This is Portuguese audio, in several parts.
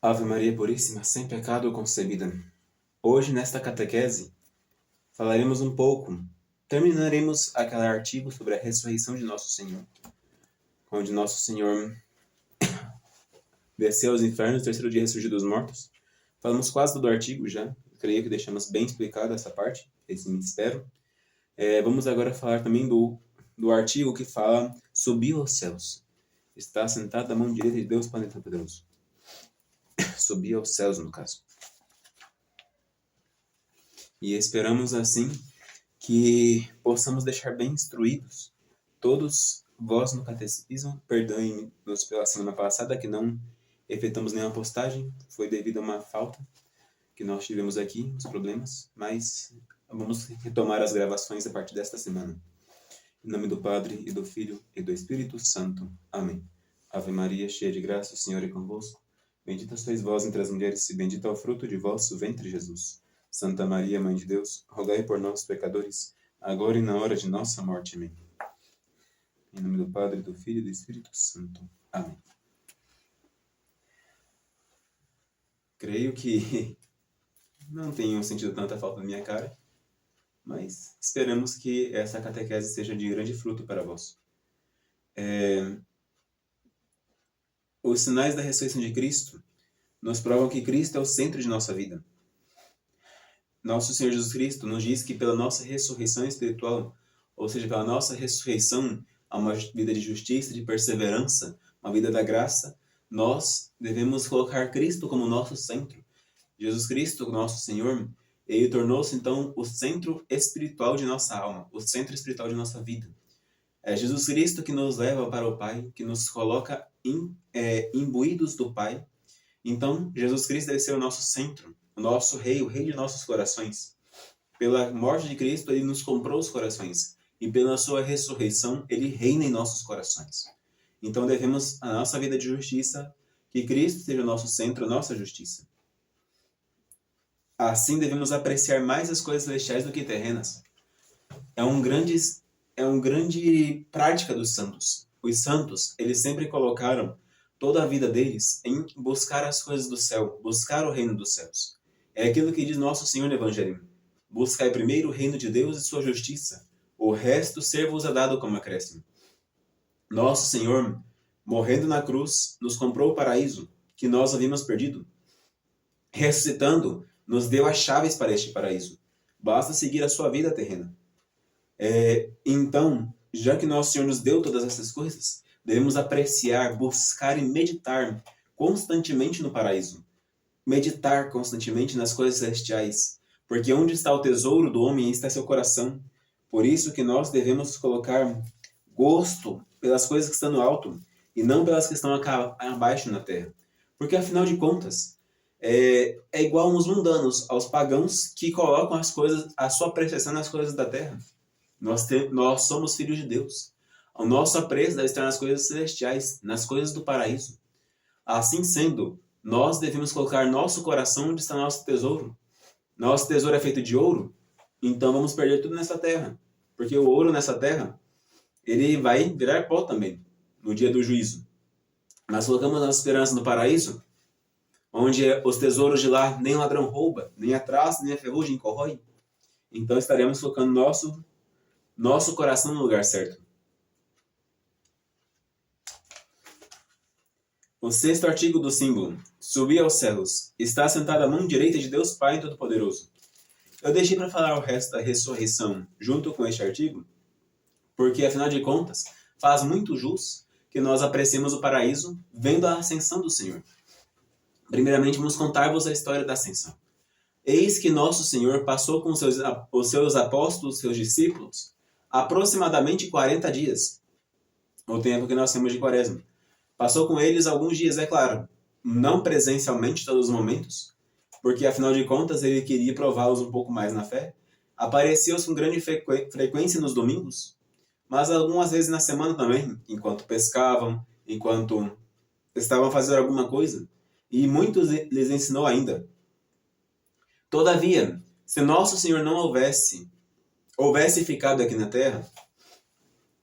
Ave Maria Puríssima, sem pecado concebida. Hoje, nesta catequese, falaremos um pouco, terminaremos aquele artigo sobre a ressurreição de Nosso Senhor, onde Nosso Senhor desceu aos infernos, terceiro dia ressurgiu dos mortos. Falamos quase todo o artigo já, creio que deixamos bem explicada essa parte, esse mistério. Vamos agora falar também do artigo que fala: subiu aos céus, está sentado à mão direita de Deus Pai Todo-Poderoso. Subir aos céus, no caso. E esperamos, assim, que possamos deixar bem instruídos todos vós no catecismo. Perdoem-nos pela semana passada que não efetuamos nenhuma postagem, foi devido a uma falta que nós tivemos aqui, os problemas, mas vamos retomar as gravações a partir desta semana. Em nome do Padre, e do Filho, e do Espírito Santo. Amém. Ave Maria, cheia de graça, o Senhor é convosco. Bendita sois vós entre as mulheres, e bendito é o fruto de vosso ventre, Jesus. Santa Maria, Mãe de Deus, rogai por nós, pecadores, agora e na hora de nossa morte. Amém. Em nome do Padre, do Filho e do Espírito Santo. Amém. Creio que não tenho sentido tanta falta na minha cara, mas esperamos que essa catequese seja de grande fruto para vós. Os sinais da ressurreição de Cristo nos provam que Cristo é o centro de nossa vida. Nosso Senhor Jesus Cristo nos diz que pela nossa ressurreição espiritual, ou seja, pela nossa ressurreição a uma vida de justiça, de perseverança, uma vida da graça, nós devemos colocar Cristo como nosso centro. Jesus Cristo, nosso Senhor, ele tornou-se então o centro espiritual de nossa alma, o centro espiritual de nossa vida. É Jesus Cristo que nos leva para o Pai, que nos coloca imbuídos do Pai. Então, Jesus Cristo deve ser o nosso centro, o nosso rei, o rei de nossos corações. Pela morte de Cristo, ele nos comprou os corações. E pela sua ressurreição, ele reina em nossos corações. Então, devemos, a nossa vida de justiça, que Cristo seja o nosso centro, a nossa justiça. Assim, devemos apreciar mais as coisas celestiais do que terrenas. É uma grande prática dos santos. Os santos, eles sempre colocaram toda a vida deles em buscar as coisas do céu, buscar o reino dos céus. É aquilo que diz Nosso Senhor no Evangelho: buscai primeiro o reino de Deus e sua justiça, o resto ser-vos-á dado como acréscimo. Nosso Senhor, morrendo na cruz, nos comprou o paraíso, que nós havíamos perdido. Ressuscitando, nos deu as chaves para este paraíso. Basta seguir a sua vida terrena. Então, já que Nosso Senhor nos deu todas essas coisas, devemos apreciar, buscar e meditar constantemente no paraíso. Meditar constantemente nas coisas celestiais. Porque onde está o tesouro do homem, está seu coração. Por isso que nós devemos colocar gosto pelas coisas que estão no alto e não pelas que estão abaixo na terra. Porque, afinal de contas, é igual aos mundanos, aos pagãos que colocam as coisas, a sua apreciação nas coisas da terra. Nós somos filhos de Deus. O nosso apreço deve estar nas coisas celestiais, nas coisas do paraíso. Assim sendo, nós devemos colocar nosso coração onde está nosso tesouro. Nosso tesouro é feito de ouro, então vamos perder tudo nessa terra. Porque o ouro nessa terra, ele vai virar pó também, no dia do juízo. Mas colocamos nossa esperança no paraíso, onde os tesouros de lá nem ladrão rouba, nem a traça, nem a ferrugem corrói. Então estaremos colocando nosso coração no lugar certo. O sexto artigo do símbolo: subir aos céus, está sentado à mão direita de Deus Pai Todo-Poderoso. Eu deixei para falar o resto da ressurreição junto com este artigo, porque afinal de contas, faz muito jus que nós apreciemos o paraíso vendo a ascensão do Senhor. Primeiramente, vamos contar-vos a história da ascensão. Eis que Nosso Senhor passou com os seus apóstolos, seus discípulos, aproximadamente 40 dias, o tempo que nós temos de Quaresma. Passou com eles alguns dias, é claro, não presencialmente todos os momentos, porque afinal de contas ele queria prová-los um pouco mais na fé. Apareceu-se com grande frequência nos domingos, mas algumas vezes na semana também, enquanto pescavam, enquanto estavam fazendo alguma coisa, e muitos lhes ensinou ainda. Todavia, se Nosso Senhor não houvesse ficado aqui na terra,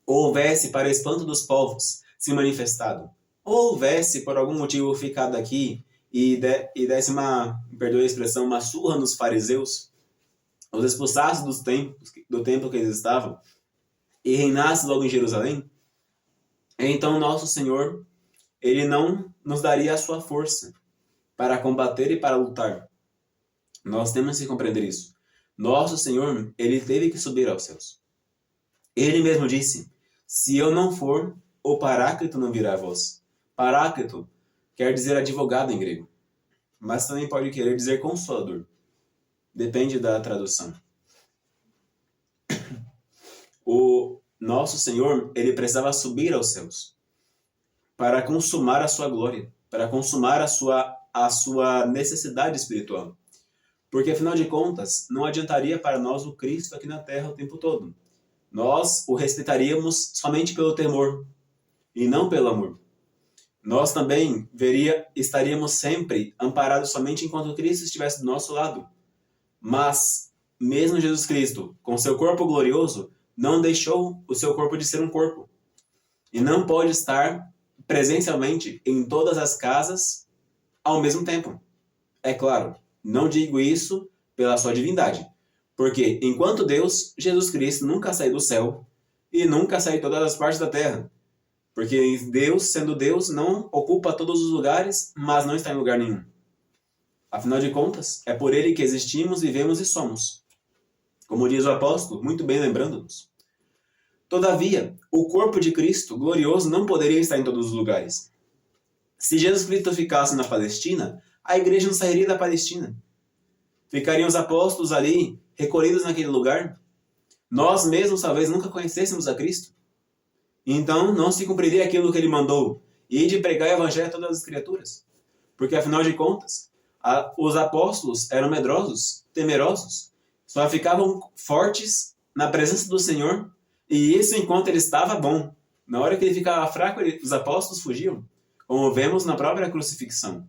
ou houvesse, para espanto dos povos, se manifestado, ou houvesse, por algum motivo, ficado aqui e desse me perdoe a expressão, uma surra nos fariseus, os expulsasse do templo que eles estavam, e reinasse logo em Jerusalém, então nosso Senhor, ele não nos daria a sua força para combater e para lutar. Nós temos que compreender isso. Nosso Senhor, ele teve que subir aos céus. Ele mesmo disse, se eu não for, o Paráclito não virá a vós. Paráclito quer dizer advogado em grego, mas também pode querer dizer consolador. Depende da tradução. O nosso Senhor, ele precisava subir aos céus para consumar a sua glória, para consumar a sua necessidade espiritual. Porque, afinal de contas, não adiantaria para nós o Cristo aqui na terra o tempo todo. Nós o respeitaríamos somente pelo temor e não pelo amor. Nós também estaríamos sempre amparados somente enquanto Cristo estivesse do nosso lado. Mas, mesmo Jesus Cristo, com seu corpo glorioso, não deixou o seu corpo de ser um corpo. E não pode estar presencialmente em todas as casas ao mesmo tempo. É claro, não digo isso pela sua divindade. Porque, enquanto Deus, Jesus Cristo nunca saiu do céu e nunca saiu de todas as partes da terra. Porque Deus, sendo Deus, não ocupa todos os lugares, mas não está em lugar nenhum. Afinal de contas, é por Ele que existimos, vivemos e somos. Como diz o apóstolo, muito bem lembrando-nos. Todavia, o corpo de Cristo, glorioso, não poderia estar em todos os lugares. Se Jesus Cristo ficasse na Palestina, a igreja não sairia da Palestina. Ficariam os apóstolos ali, recolhidos naquele lugar. Nós mesmos talvez nunca conhecêssemos a Cristo. Então não se cumpriria aquilo que ele mandou, e de pregar o evangelho a todas as criaturas. Porque afinal de contas, os apóstolos eram medrosos, temerosos, só ficavam fortes na presença do Senhor, e isso enquanto ele estava bom. Na hora que ele ficava fraco, os apóstolos fugiam, como vemos na própria crucifixão.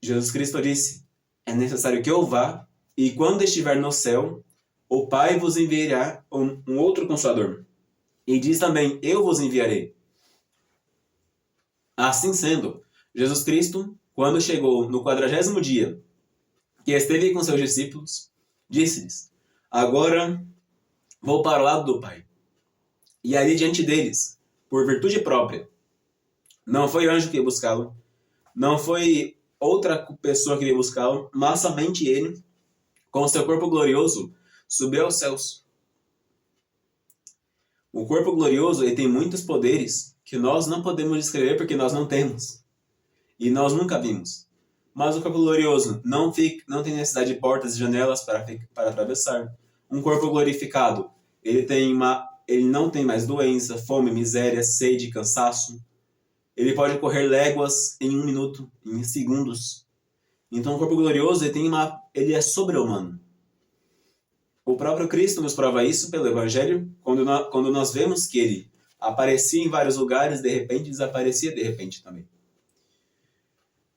Jesus Cristo disse, é necessário que eu vá, e quando estiver no céu, o Pai vos enviará um outro Consolador. E diz também, eu vos enviarei. Assim sendo, Jesus Cristo, quando chegou no 40º dia, que esteve com seus discípulos, disse-lhes, agora vou para o lado do Pai. E ali diante deles, por virtude própria, não foi anjo que ia buscá-lo, não foi outra pessoa que ia buscá-lo, mas somente ele, com seu corpo glorioso, subiu aos céus. O corpo glorioso ele tem muitos poderes que nós não podemos descrever porque nós não temos. E nós nunca vimos. Mas o corpo glorioso não tem necessidade de portas e janelas para atravessar. Um corpo glorificado, ele não tem mais doença, fome, miséria, sede, cansaço. Ele pode correr léguas em 1 minuto, em segundos. Então o corpo glorioso ele é sobre-humano. O próprio Cristo nos prova isso pelo Evangelho, quando nós vemos que ele aparecia em vários lugares, de repente desaparecia de repente também.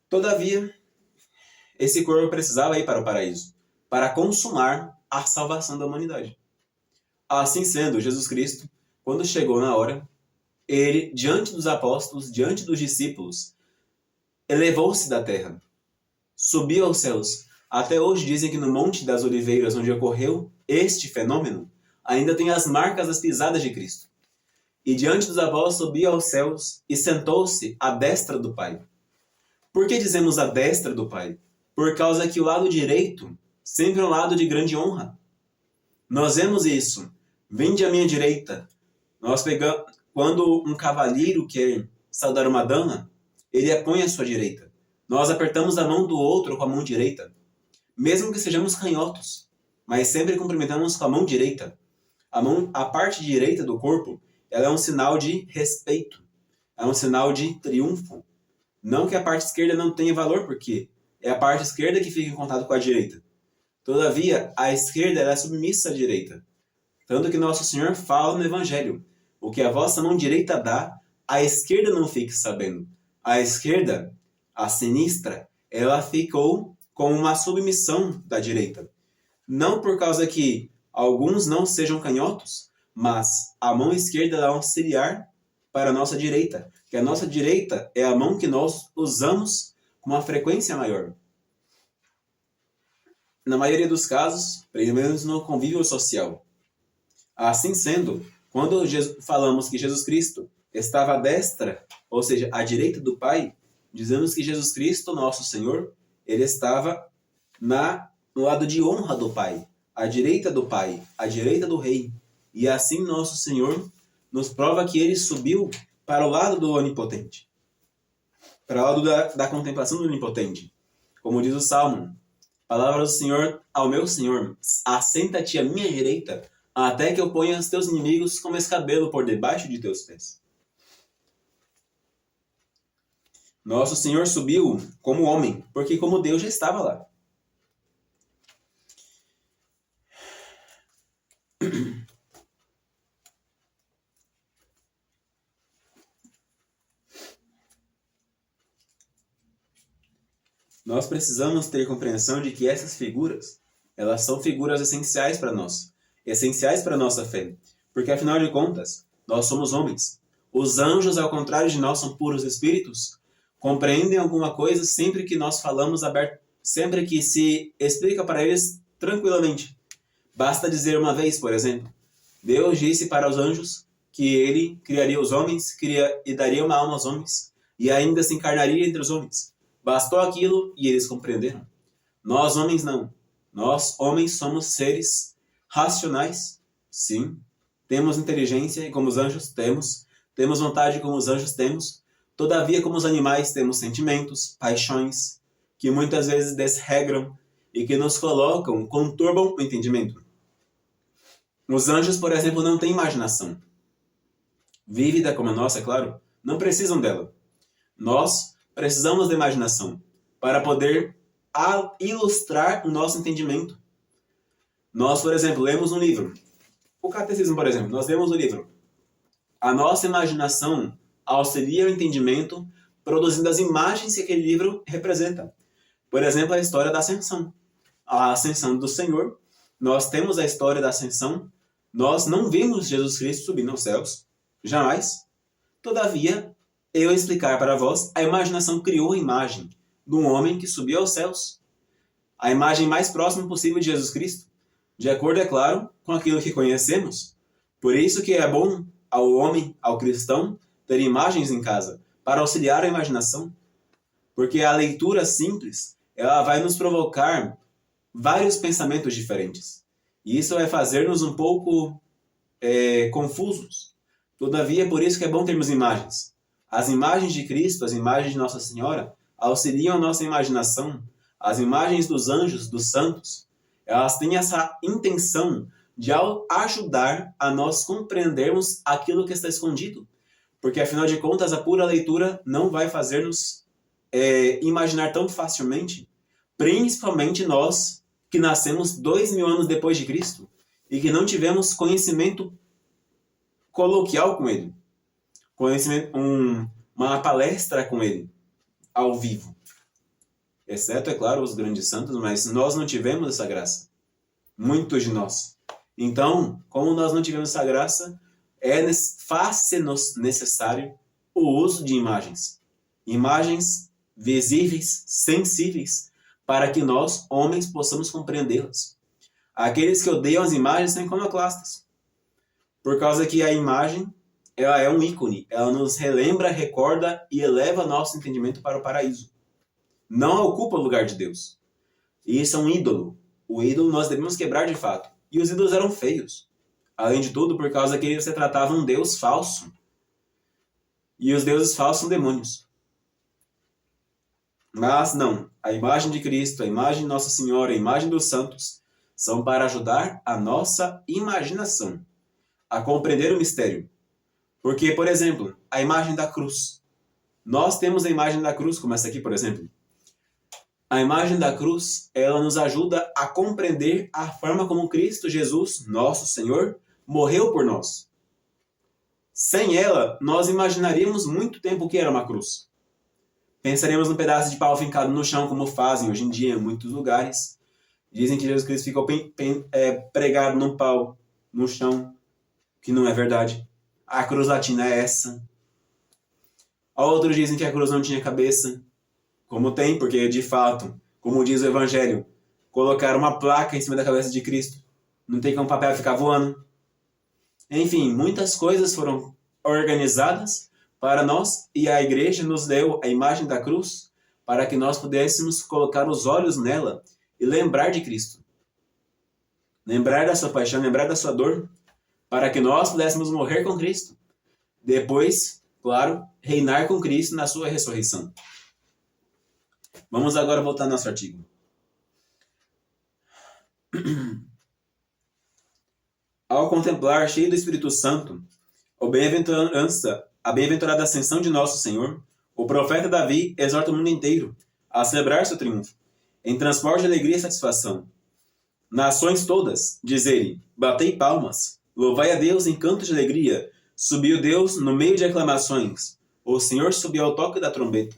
Todavia, esse corpo precisava ir para o paraíso, para consumar a salvação da humanidade. Assim sendo, Jesus Cristo, quando chegou na hora, ele, diante dos apóstolos, diante dos discípulos, elevou-se da terra, subiu aos céus. Até hoje dizem que no Monte das Oliveiras, onde ocorreu este fenômeno, ainda tem as marcas das pisadas de Cristo. E diante dos apóstolos subiu aos céus e sentou-se à destra do Pai. Por que dizemos à destra do Pai? Por causa que o lado direito sempre é um lado de grande honra. Nós vemos isso. Vinde à minha direita. Quando um cavalheiro quer saudar uma dama, ele a põe à sua direita. Nós apertamos a mão do outro com a mão direita. Mesmo que sejamos canhotos, mas sempre cumprimentamos com a mão direita. A parte direita do corpo, ela é um sinal de respeito, é um sinal de triunfo. Não que a parte esquerda não tenha valor, porque é a parte esquerda que fica em contato com a direita. Todavia, a esquerda ela é submissa à direita. Tanto que Nosso Senhor fala no Evangelho, o que a vossa mão direita dá, a esquerda não fique sabendo. A esquerda, a sinistra, ela ficou com uma submissão da direita. Não por causa que alguns não sejam canhotos, mas a mão esquerda é um auxiliar para a nossa direita. Que a nossa direita é a mão que nós usamos com uma frequência maior. Na maioria dos casos, pelo menos no convívio social. Assim sendo, quando falamos que Jesus Cristo estava à destra, ou seja, à direita do Pai, dizemos que Jesus Cristo, nosso Senhor, ele estava no lado de honra do Pai, à direita do Pai, à direita do Rei. E assim nosso Senhor nos prova que ele subiu para o lado do Onipotente, para o lado da contemplação do Onipotente. Como diz o Salmo, palavra do Senhor ao meu Senhor, assenta-te à minha direita, até que eu ponha os teus inimigos como escabelo por debaixo de teus pés. Nosso Senhor subiu como homem, porque como Deus já estava lá. Nós precisamos ter compreensão de que essas figuras, elas são figuras essenciais para nós, essenciais para a nossa fé, porque afinal de contas, nós somos homens. Os anjos, ao contrário de nós, são puros espíritos, compreendem alguma coisa sempre que nós falamos aberto, sempre que se explica para eles tranquilamente. Basta dizer uma vez, por exemplo, Deus disse para os anjos que ele criaria os homens, e daria uma alma aos homens, e ainda se encarnaria entre os homens. Bastou aquilo e eles compreenderam. Nós, homens, não. Nós, homens, somos seres racionais, sim. Temos inteligência, como os anjos temos. Temos vontade, como os anjos temos. Todavia, como os animais, temos sentimentos, paixões, que muitas vezes desregram e que nos colocam, conturbam o entendimento. Os anjos, por exemplo, não têm imaginação. Vívida como a nossa, é claro, não precisam dela. Nós precisamos da imaginação para poder ilustrar o nosso entendimento. Nós, por exemplo, lemos um livro. O Catecismo, por exemplo, nós lemos o livro. A nossa imaginação auxilia o entendimento, produzindo as imagens que aquele livro representa. Por exemplo, a história da Ascensão. A Ascensão do Senhor. Nós temos a história da Ascensão. Nós não vimos Jesus Cristo subindo aos céus. Jamais. Todavia, eu explicar para vós, a imaginação criou a imagem de um homem que subiu aos céus. A imagem mais próxima possível de Jesus Cristo. De acordo, é claro, com aquilo que conhecemos. Por isso que é bom ao homem, ao cristão, ter imagens em casa, para auxiliar a imaginação. Porque a leitura simples, ela vai nos provocar vários pensamentos diferentes. E isso vai fazer-nos um pouco confusos. Todavia, é por isso que é bom termos imagens. As imagens de Cristo, as imagens de Nossa Senhora, auxiliam a nossa imaginação. As imagens dos anjos, dos santos, elas têm essa intenção de ajudar a nós compreendermos aquilo que está escondido. Porque, afinal de contas, a pura leitura não vai fazer-nos imaginar tão facilmente, principalmente nós que nascemos 2000 anos depois de Cristo e que não tivemos conhecimento coloquial com ele, uma palestra com ele, ao vivo. Exceto, é claro, os grandes santos, mas nós não tivemos essa graça. Muitos de nós. Então, como nós não tivemos essa graça, faz-se-nos necessário o uso de imagens. Imagens visíveis, sensíveis, para que nós, homens, possamos compreendê-las. Aqueles que odeiam as imagens são iconoclastas. Por causa que a imagem, ela é um ícone. Ela nos relembra, recorda e eleva nosso entendimento para o paraíso. Não ocupa o lugar de Deus. E isso é um ídolo. O ídolo nós devemos quebrar de fato. E os ídolos eram feios. Além de tudo, por causa que você tratava um Deus falso. E os deuses falsos são demônios. Mas não. A imagem de Cristo, a imagem de Nossa Senhora, a imagem dos santos são para ajudar a nossa imaginação a compreender o mistério. Porque, por exemplo, a imagem da cruz. Nós temos a imagem da cruz, como essa aqui, por exemplo. A imagem da cruz, ela nos ajuda a compreender a forma como Cristo Jesus, nosso Senhor, morreu por nós. Sem ela, nós imaginaríamos muito tempo o que era uma cruz. Pensaremos num pedaço de pau fincado no chão, como fazem hoje em dia em muitos lugares. Dizem que Jesus Cristo ficou pregado num pau, no chão, que não é verdade. A cruz latina é essa. Outros dizem que a cruz não tinha cabeça. Como tem, porque de fato, como diz o Evangelho, colocaram uma placa em cima da cabeça de Cristo. Não tem como o papel ficar voando. Enfim, muitas coisas foram organizadas para nós e a igreja nos deu a imagem da cruz para que nós pudéssemos colocar os olhos nela e lembrar de Cristo. Lembrar da sua paixão, lembrar da sua dor, para que nós pudéssemos morrer com Cristo. Depois, claro, reinar com Cristo na sua ressurreição. Vamos agora voltar ao nosso artigo. Ao contemplar, cheio do Espírito Santo, a bem-aventurada ascensão de nosso Senhor, o profeta Davi exorta o mundo inteiro a celebrar seu triunfo, em transporte de alegria e satisfação. Nações todas, diz ele, batei palmas, louvai a Deus em canto de alegria, subiu Deus no meio de aclamações, o Senhor subiu ao toque da trombeta.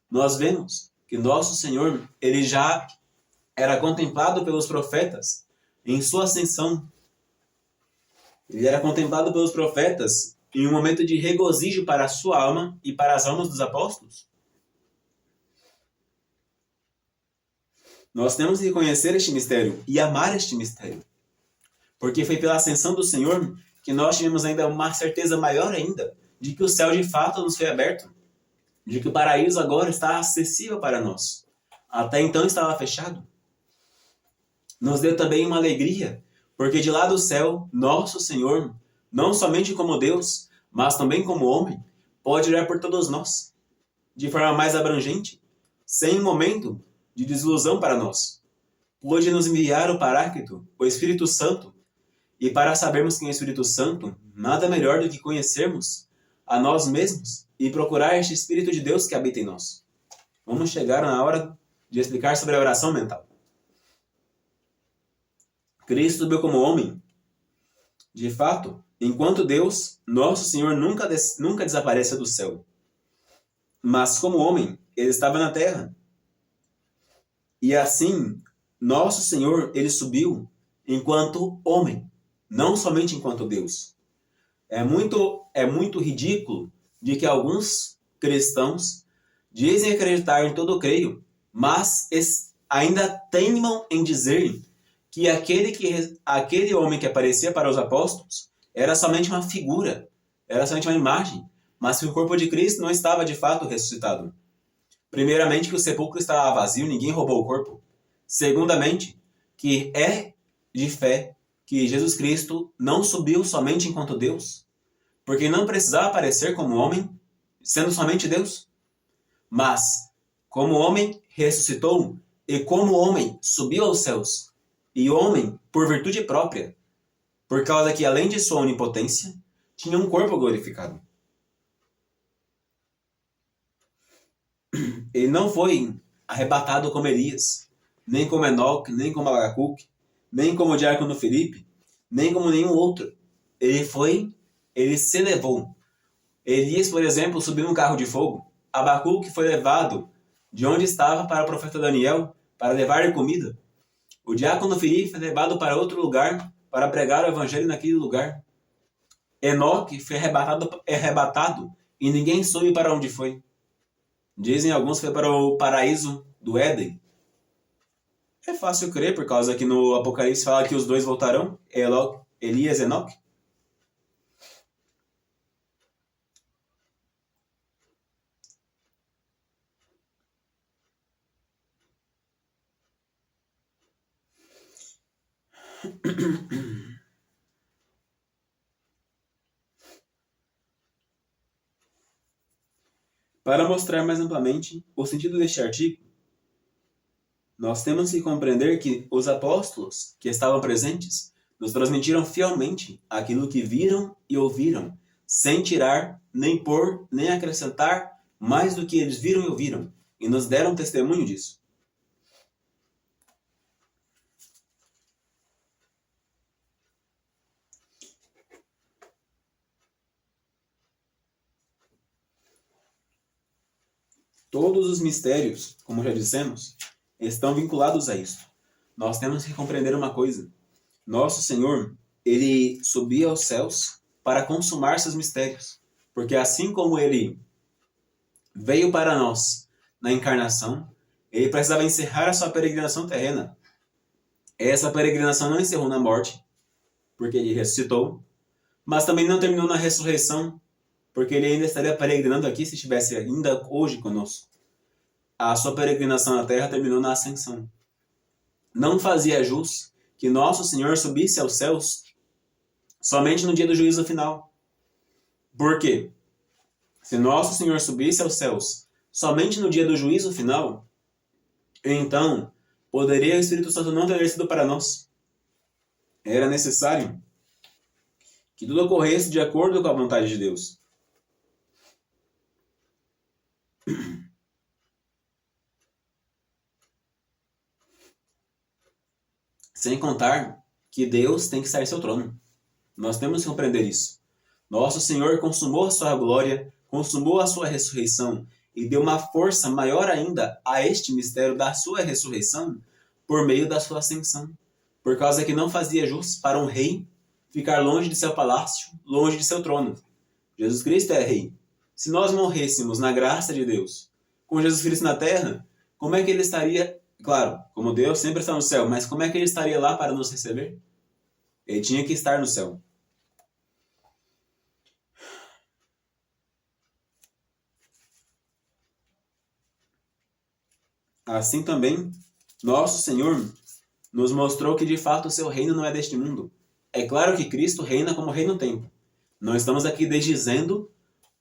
Nós vemos que nosso Senhor, ele já era contemplado pelos profetas em sua ascensão. Ele era contemplado pelos profetas em um momento de regozijo para a sua alma e para as almas dos apóstolos. Nós temos que conhecer este mistério e amar este mistério. Porque foi pela ascensão do Senhor que nós tivemos ainda uma certeza maior ainda de que o céu de fato nos foi aberto. De que o paraíso agora está acessível para nós. Até então estava fechado. Nos deu também uma alegria, porque de lá do céu, nosso Senhor, não somente como Deus, mas também como homem, pode olhar por todos nós, de forma mais abrangente, sem um momento de desilusão para nós. Pode nos enviar o Paráclito, o Espírito Santo, e para sabermos quem é o Espírito Santo, nada melhor do que conhecermos a nós mesmos e procurar este Espírito de Deus que habita em nós. Vamos chegar na hora de explicar sobre a oração mental. Cristo subiu como homem. De fato, enquanto Deus, nosso Senhor nunca desapareceu do céu. Mas como homem, ele estava na terra. E assim, nosso Senhor, ele subiu enquanto homem, não somente enquanto Deus. É muito ridículo de que alguns cristãos dizem acreditar em todo o creio, mas ainda teimam em dizer que aquele homem que aparecia para os apóstolos era somente uma figura, era somente uma imagem, mas que o corpo de Cristo não estava de fato ressuscitado. Primeiramente, que o sepulcro estava vazio, ninguém roubou o corpo. Segundamente, que é de fé que Jesus Cristo não subiu somente enquanto Deus, porque não precisava aparecer como homem, sendo somente Deus. Mas, como homem, ressuscitou, e como homem, subiu aos céus. E homem, por virtude própria, por causa que, além de sua onipotência, tinha um corpo glorificado. Ele não foi arrebatado como Elias, nem como Enoque, nem como Abacuque, nem como o diácono Filipe, nem como nenhum outro. Ele se levou. Elias, por exemplo, subiu num carro de fogo. Abacuque foi levado de onde estava para o profeta Daniel, para levar comida. O diácono Filipe foi levado para outro lugar, para pregar o evangelho naquele lugar. Enoque foi arrebatado e ninguém soube para onde foi. Dizem alguns que foi para o paraíso do Éden. É fácil crer, por causa que no Apocalipse fala que os dois voltarão, Elias e Enoque. Para mostrar mais amplamente o sentido deste artigo, nós temos que compreender que os apóstolos que estavam presentes nos transmitiram fielmente aquilo que viram e ouviram, sem tirar, nem pôr, nem acrescentar mais do que eles viram e ouviram, e nos deram testemunho disso. Todos os mistérios, como já dissemos, estão vinculados a isso. Nós temos que compreender uma coisa. Nosso Senhor, ele subia aos céus para consumar seus mistérios. Porque assim como ele veio para nós na encarnação, ele precisava encerrar a sua peregrinação terrena. Essa peregrinação não encerrou na morte, porque ele ressuscitou, mas também não terminou na ressurreição, porque ele ainda estaria peregrinando aqui se estivesse ainda hoje conosco. A sua peregrinação na terra terminou na ascensão. Não fazia jus que nosso Senhor subisse aos céus somente no dia do juízo final. Por quê? Se nosso Senhor subisse aos céus somente no dia do juízo final, então poderia o Espírito Santo não ter descido para nós. Era necessário que tudo ocorresse de acordo com a vontade de Deus. Sem contar que Deus tem que estar em seu trono. Nós temos que compreender isso. Nosso Senhor consumou a sua glória, consumou a sua ressurreição e deu uma força maior ainda a este mistério da sua ressurreição por meio da sua ascensão. Por causa que não fazia jus para um rei ficar longe de seu palácio, longe de seu trono. Jesus Cristo é rei. Se nós morrêssemos na graça de Deus, com Jesus Cristo na terra, como é que ele estaria? Claro, como Deus sempre está no céu, mas como é que ele estaria lá para nos receber? Ele tinha que estar no céu. Assim também, nosso Senhor nos mostrou que de fato o seu reino não é deste mundo. É claro que Cristo reina como rei no tempo. Não estamos aqui desdizendo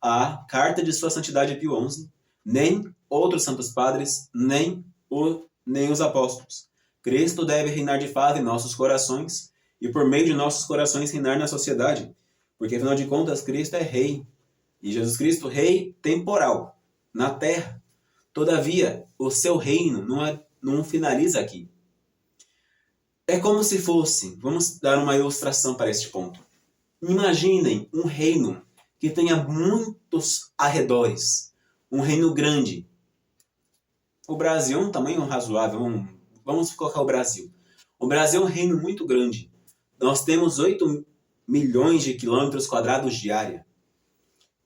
a carta de sua santidade Pio XI, nem outros santos padres, nem os apóstolos. Cristo deve reinar de fato em nossos corações e por meio de nossos corações reinar na sociedade. Porque afinal de contas Cristo é rei. E Jesus Cristo rei temporal, na terra. Todavia, o seu reino não finaliza aqui. É como se fosse, vamos dar uma ilustração para este ponto. Imaginem um reino que tenha muitos arredores. Um reino grande. O Brasil é um tamanho razoável. Vamos colocar o Brasil. O Brasil é um reino muito grande. Nós temos 8 milhões de quilômetros quadrados de área.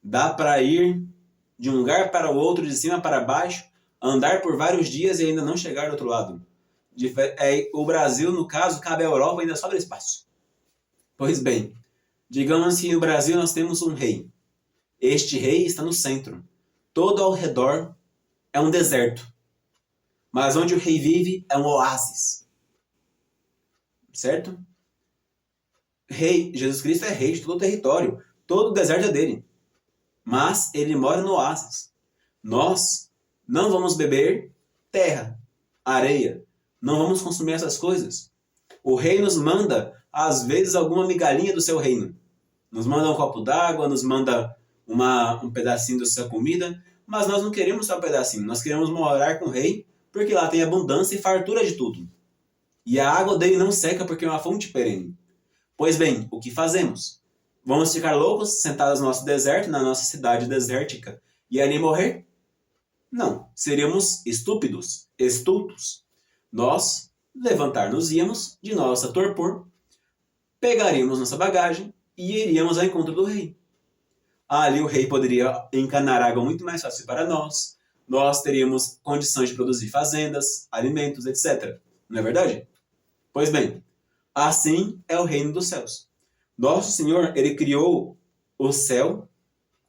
Dá para ir de um lugar para o outro, de cima para baixo, andar por vários dias e ainda não chegar do outro lado. O Brasil, no caso, cabe à Europa e ainda sobra espaço. Pois bem, digamos que no Brasil nós temos um rei. Este rei está no centro. Todo ao redor é um deserto. Mas onde o rei vive é um oásis. Certo? Jesus Cristo é rei de todo o território. Todo o deserto é dele. Mas ele mora no oásis. Nós não vamos beber terra, areia. Não vamos consumir essas coisas. O rei nos manda, às vezes, alguma migalhinha do seu reino. Nos manda um copo d'água, nos manda um pedacinho da sua comida, mas nós não queremos só um pedacinho. Nós queremos morar com o rei, porque lá tem abundância e fartura de tudo. E a água dele não seca porque é uma fonte perene. Pois bem, o que fazemos? Vamos ficar loucos, sentados no nosso deserto, na nossa cidade desértica, e ali morrer? Não, seríamos estúpidos, estultos. Nós levantar-nos-íamos de nossa torpor, pegaríamos nossa bagagem e iríamos ao encontro do rei. Ali o rei poderia encanar água muito mais fácil para nós, nós teríamos condições de produzir fazendas, alimentos, etc. Não é verdade? Pois bem, assim é o reino dos céus. Nosso Senhor, ele criou o céu,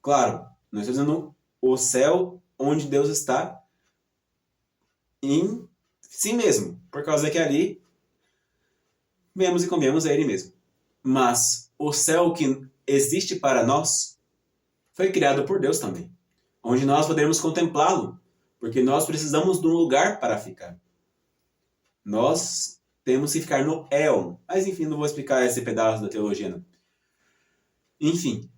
claro, não estou dizendo o céu onde Deus está em si mesmo, por causa que ali vemos e comemos a ele mesmo. Mas o céu que existe para nós foi criado por Deus também, onde nós podemos contemplá-lo, porque nós precisamos de um lugar para ficar. Nós temos que ficar no éon. Mas enfim, não vou explicar esse pedaço da teologia, não. Enfim,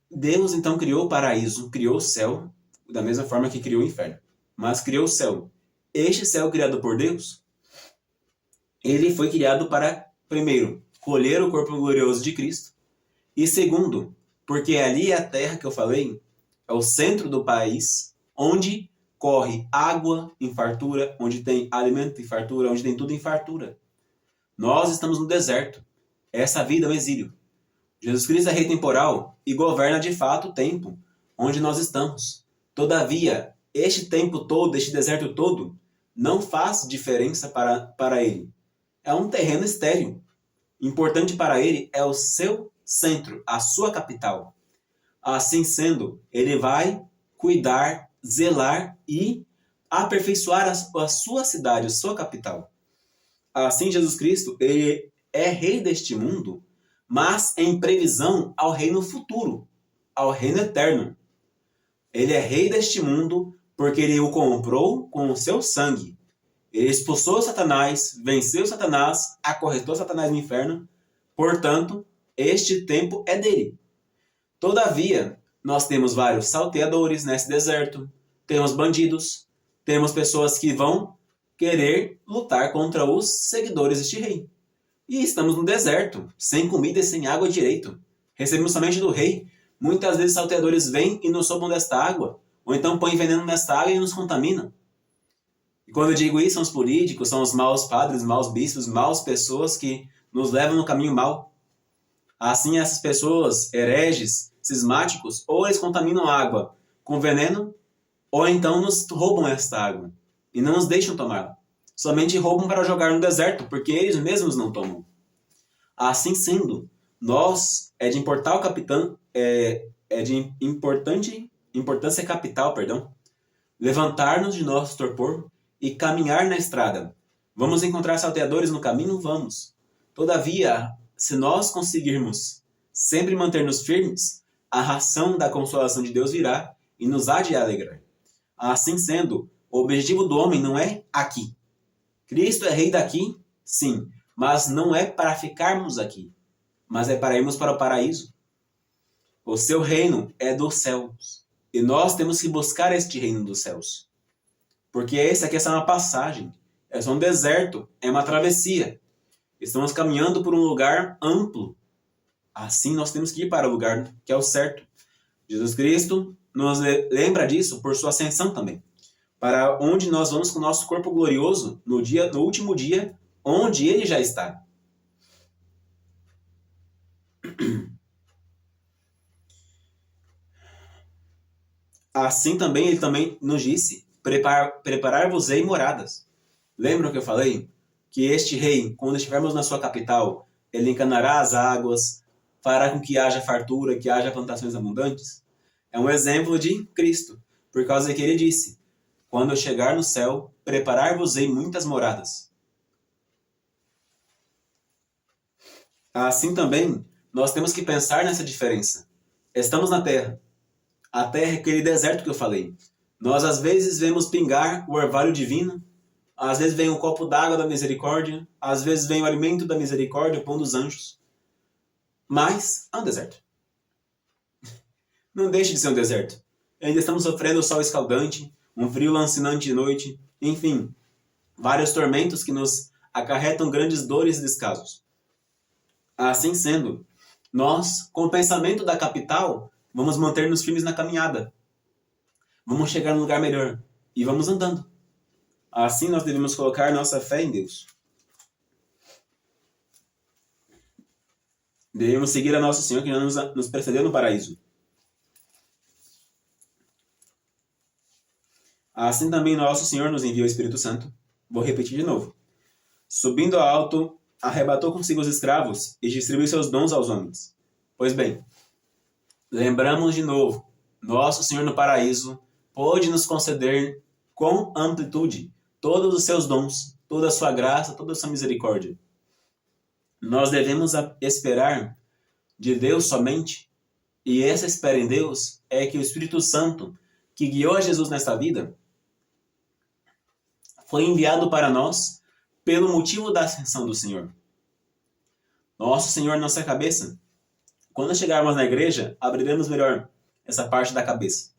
Deus então criou o paraíso, criou o céu, da mesma forma que criou o inferno. Mas criou o céu. Este céu criado por Deus, ele foi criado para, primeiro, colher o corpo glorioso de Cristo. E segundo, porque ali é a terra que eu falei, é o centro do país, onde corre água em fartura, onde tem alimento em fartura, onde tem tudo em fartura. Nós estamos no deserto. Essa vida é um exílio. Jesus Cristo é rei temporal e governa de fato o tempo onde nós estamos. Todavia, este tempo todo, este deserto todo, não faz diferença para ele. É um terreno estéril. Importante para ele é o seu centro, a sua capital. Assim sendo, ele vai cuidar, zelar e aperfeiçoar a sua cidade, a sua capital. Assim, Jesus Cristo, ele é rei deste mundo, mas em previsão ao reino futuro, ao reino eterno. Ele é rei deste mundo porque ele o comprou com o seu sangue. Ele expulsou Satanás, venceu Satanás, acorrentou Satanás no inferno. Portanto, este tempo é dele. Todavia, nós temos vários salteadores nesse deserto, temos bandidos, temos pessoas que vão querer lutar contra os seguidores deste rei. E estamos no deserto, sem comida e sem água direito. Recebemos somente do rei. Muitas vezes salteadores vêm e nos sopram desta água, ou então põem veneno nesta água e nos contaminam. E quando eu digo isso, são os políticos, são os maus padres, maus bispos, maus pessoas que nos levam no caminho mau. Assim, essas pessoas, hereges, cismáticos, ou eles contaminam a água com veneno, ou então nos roubam esta água e não nos deixam tomá-la. Somente roubam para jogar no deserto, porque eles mesmos não tomam. Assim sendo, nós é de importar o capitão, é de importância capital, levantar-nos de nosso torpor e caminhar na estrada. Vamos encontrar salteadores no caminho? Vamos. Todavia, se nós conseguirmos sempre manter-nos firmes, a ração da consolação de Deus virá e nos há de alegrar. Assim sendo, o objetivo do homem não é aqui. Cristo é rei daqui, sim, mas não é para ficarmos aqui, mas é para irmos para o paraíso. O seu reino é dos céus, e nós temos que buscar este reino dos céus. Porque esse aqui é só uma passagem, é só um deserto, é uma travessia. Estamos caminhando por um lugar amplo. Assim nós temos que ir para o lugar que é o certo. Jesus Cristo nos lembra disso por sua ascensão também. Para onde nós vamos com o nosso corpo glorioso no último dia, onde ele já está. Assim também ele também nos disse, preparar-vos-ei moradas. Lembram que eu falei? Que este rei, quando estivermos na sua capital, ele encanará as águas, fará com que haja fartura, que haja plantações abundantes. É um exemplo de Cristo, por causa que ele disse, quando eu chegar no céu, preparar-vos-ei muitas moradas. Assim também, nós temos que pensar nessa diferença. Estamos na terra. A terra é aquele deserto que eu falei. Nós às vezes vemos pingar o orvalho divino, às vezes vem um copo d'água da misericórdia, às vezes vem o alimento da misericórdia, o pão dos anjos. Mas é um deserto. Não deixe de ser um deserto. Ainda estamos sofrendo o sol escaldante, um frio lancinante de noite, enfim, vários tormentos que nos acarretam grandes dores e descasos. Assim sendo, nós, com o pensamento da capital, vamos manter-nos firmes na caminhada. Vamos chegar num lugar melhor e vamos andando. Assim nós devemos colocar nossa fé em Deus. Devemos seguir a Nosso Senhor que nos precedeu no paraíso. Assim também Nosso Senhor nos enviou o Espírito Santo. Vou repetir de novo. Subindo ao alto, arrebatou consigo os escravos e distribuiu seus dons aos homens. Pois bem, lembramos de novo, Nosso Senhor no paraíso pôde nos conceder com amplitude todos os seus dons, toda a sua graça, toda a sua misericórdia. Nós devemos esperar de Deus somente, e essa espera em Deus é que o Espírito Santo, que guiou a Jesus nesta vida, foi enviado para nós pelo motivo da ascensão do Senhor. Nosso Senhor, nossa cabeça. Quando chegarmos na igreja, abriremos melhor essa parte da cabeça.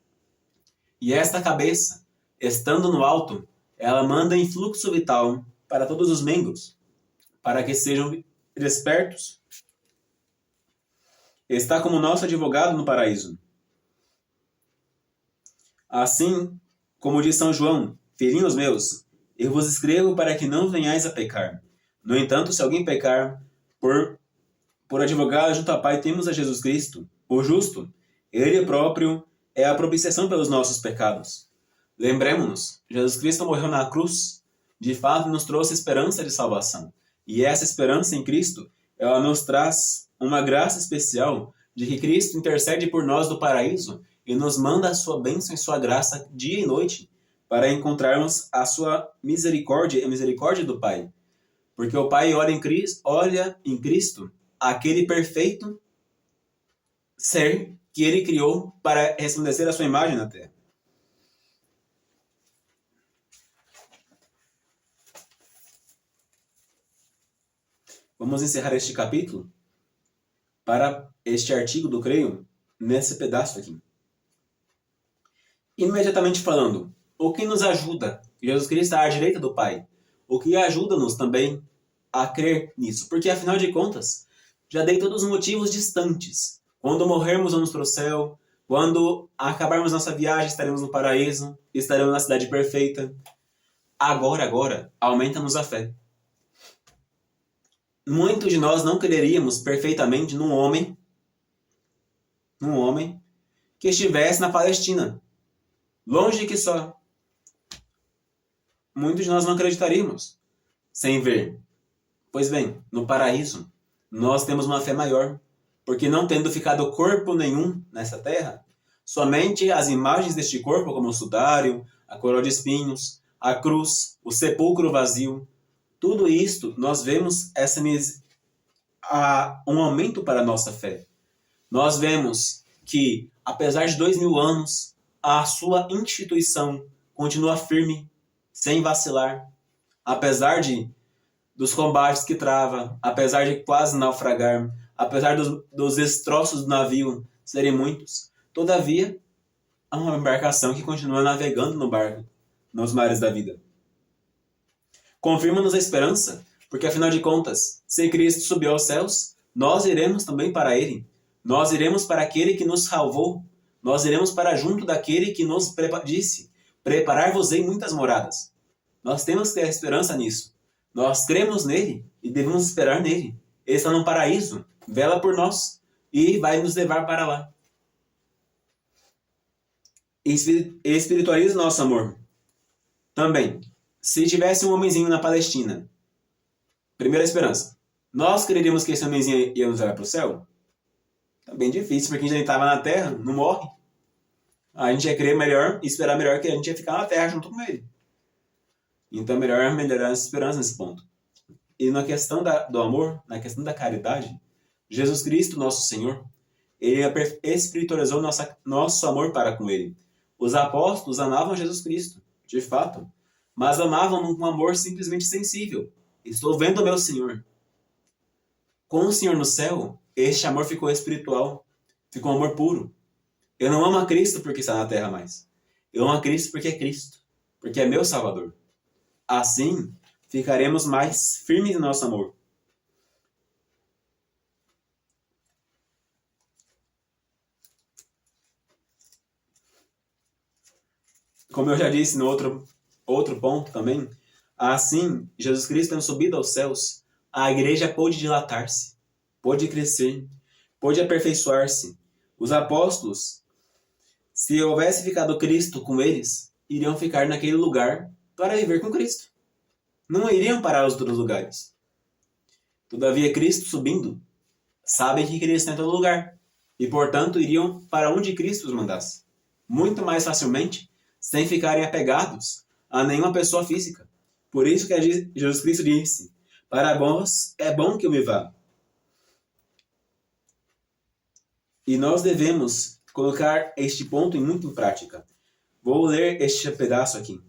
E esta cabeça, estando no alto, ela manda influxo vital para todos os membros, para que sejam despertos. Está como nosso advogado no paraíso. Assim, como diz São João, filhinhos meus, eu vos escrevo para que não venhais a pecar. No entanto, se alguém pecar, por advogado junto ao Pai temos a Jesus Cristo, o justo. Ele próprio é a propiciação pelos nossos pecados. Lembremos-nos, Jesus Cristo morreu na cruz, de fato nos trouxe esperança de salvação. E essa esperança em Cristo, ela nos traz uma graça especial de que Cristo intercede por nós do paraíso e nos manda a sua bênção e sua graça dia e noite para encontrarmos a sua misericórdia e a misericórdia do Pai. Porque o Pai olha em Cristo aquele perfeito ser que ele criou para resplandecer a sua imagem na terra. Vamos encerrar este capítulo para este artigo do Creio nesse pedaço aqui. Imediatamente falando, o que nos ajuda? Jesus Cristo está à direita do Pai. O que ajuda-nos também a crer nisso? Porque, afinal de contas, já dei todos os motivos distantes. Quando morrermos, vamos para o céu. Quando acabarmos nossa viagem, estaremos no paraíso. Estaremos na cidade perfeita. Agora, aumenta-nos a fé. Muitos de nós não creríamos perfeitamente num homem que estivesse na Palestina. Longe que só. Muitos de nós não acreditaríamos sem ver. Pois bem, no paraíso, nós temos uma fé maior, porque não tendo ficado corpo nenhum nessa terra, somente as imagens deste corpo, como o sudário, a coroa de espinhos, a cruz, o sepulcro vazio, tudo isto nós vemos um aumento para a nossa fé. Nós vemos que, apesar de 2000 anos, a sua instituição continua firme, sem vacilar, apesar dos combates que trava, apesar de quase naufragar, apesar dos destroços do navio serem muitos, todavia, há uma embarcação que continua navegando nos mares da vida. Confirma-nos a esperança, porque afinal de contas, se Cristo subiu aos céus, nós iremos também para Ele. Nós iremos para aquele que nos salvou. Nós iremos para junto daquele que nos disse, preparar-vos-ei muitas moradas. Nós temos que ter esperança nisso. Nós cremos nele e devemos esperar nele. Ele está no paraíso, vela por nós e vai nos levar para lá. Espiritualiza nosso amor. Também, se tivesse um homenzinho na Palestina, primeira esperança, nós creríamos que esse homenzinho ia nos levar para o céu? Tá bem difícil, porque a gente estava na terra, não morre. A gente ia crer melhor e esperar melhor que a gente ia ficar na terra junto com ele. Então é melhor melhorar a esperança nesse ponto. E na questão do amor, na questão da caridade, Jesus Cristo, nosso Senhor, ele espiritualizou nosso amor para com ele. Os apóstolos amavam Jesus Cristo, de fato, mas amavam com um amor simplesmente sensível. Estou vendo o meu Senhor. Com o Senhor no céu, este amor ficou espiritual, ficou um amor puro. Eu não amo a Cristo porque está na terra mais. Eu amo a Cristo porque é Cristo, porque é meu Salvador. Assim, ficaremos mais firmes no nosso amor. Como eu já disse no outro ponto também, assim, Jesus Cristo tendo subido aos céus, a igreja pôde dilatar-se, pôde crescer, pôde aperfeiçoar-se. Os apóstolos, se houvesse ficado Cristo com eles, iriam ficar naquele lugar para viver com Cristo. Não iriam para os outros lugares. Todavia, Cristo subindo, sabem que Cristo está em todo lugar. E, portanto, iriam para onde Cristo os mandasse. Muito mais facilmente, sem ficarem apegados a nenhuma pessoa física. Por isso que Jesus Cristo disse, para vós é bom que eu me vá. E nós devemos colocar este ponto muito em prática. Vou ler este pedaço aqui.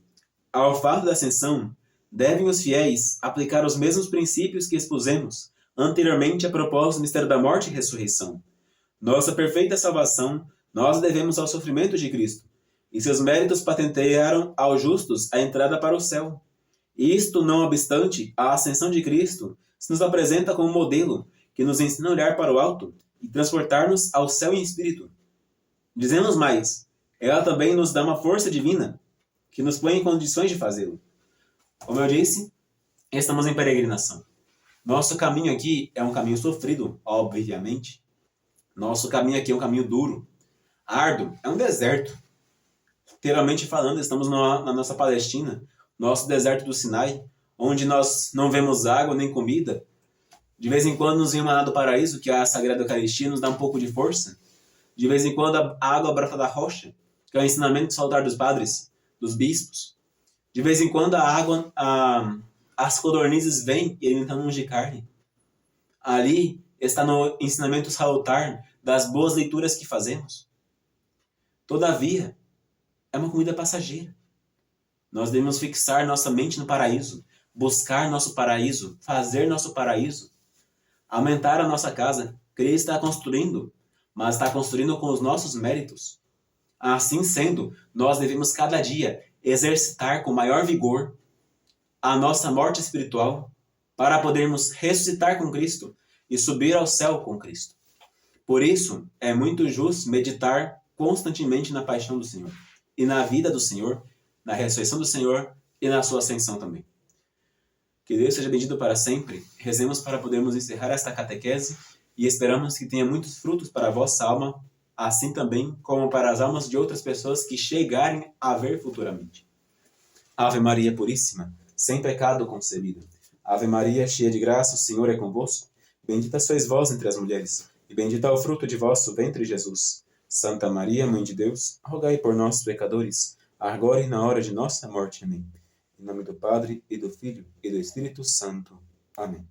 Ao fato da ascensão, devem os fiéis aplicar os mesmos princípios que expusemos anteriormente a propósito do mistério da morte e ressurreição. Nossa perfeita salvação nós devemos ao sofrimento de Cristo, e seus méritos patentearam aos justos a entrada para o céu. Isto, não obstante, a ascensão de Cristo se nos apresenta como modelo que nos ensina a olhar para o alto e transportar-nos ao céu em espírito. Dizemos mais, ela também nos dá uma força divina que nos põe em condições de fazê-lo. Como eu disse, estamos em peregrinação. Nosso caminho aqui é um caminho sofrido, obviamente. Nosso caminho aqui é um caminho duro, árduo, é um deserto. Literalmente falando, estamos na nossa Palestina, nosso deserto do Sinai, onde nós não vemos água nem comida. De vez em quando nos vem o maná do paraíso, que é a Sagrada Eucaristia, nos dá um pouco de força. De vez em quando a água brota da rocha, que é o ensinamento salutar dos padres, dos bispos. De vez em quando as codornizes vêm e alimentamos de carne. Ali está no ensinamento salutar das boas leituras que fazemos. Todavia, é uma comida passageira. Nós devemos fixar nossa mente no paraíso, buscar nosso paraíso, fazer nosso paraíso, aumentar a nossa casa. Cristo está construindo, mas está construindo com os nossos méritos. Assim sendo, nós devemos cada dia exercitar com maior vigor a nossa morte espiritual para podermos ressuscitar com Cristo e subir ao céu com Cristo. Por isso, é muito justo meditar constantemente na paixão do Senhor e na vida do Senhor, na ressurreição do Senhor e na sua ascensão também. Que Deus seja bendito para sempre. Rezemos para podermos encerrar esta catequese e esperamos que tenha muitos frutos para a vossa alma, assim também como para as almas de outras pessoas que chegarem a ver futuramente. Ave Maria Puríssima, sem pecado concebida. Ave Maria, cheia de graça, o Senhor é convosco. Bendita sois vós entre as mulheres, e bendito é o fruto de vosso ventre, Jesus. Santa Maria, Mãe de Deus, rogai por nós, pecadores, agora e na hora de nossa morte. Amém. Em nome do Padre, e do Filho, e do Espírito Santo. Amém.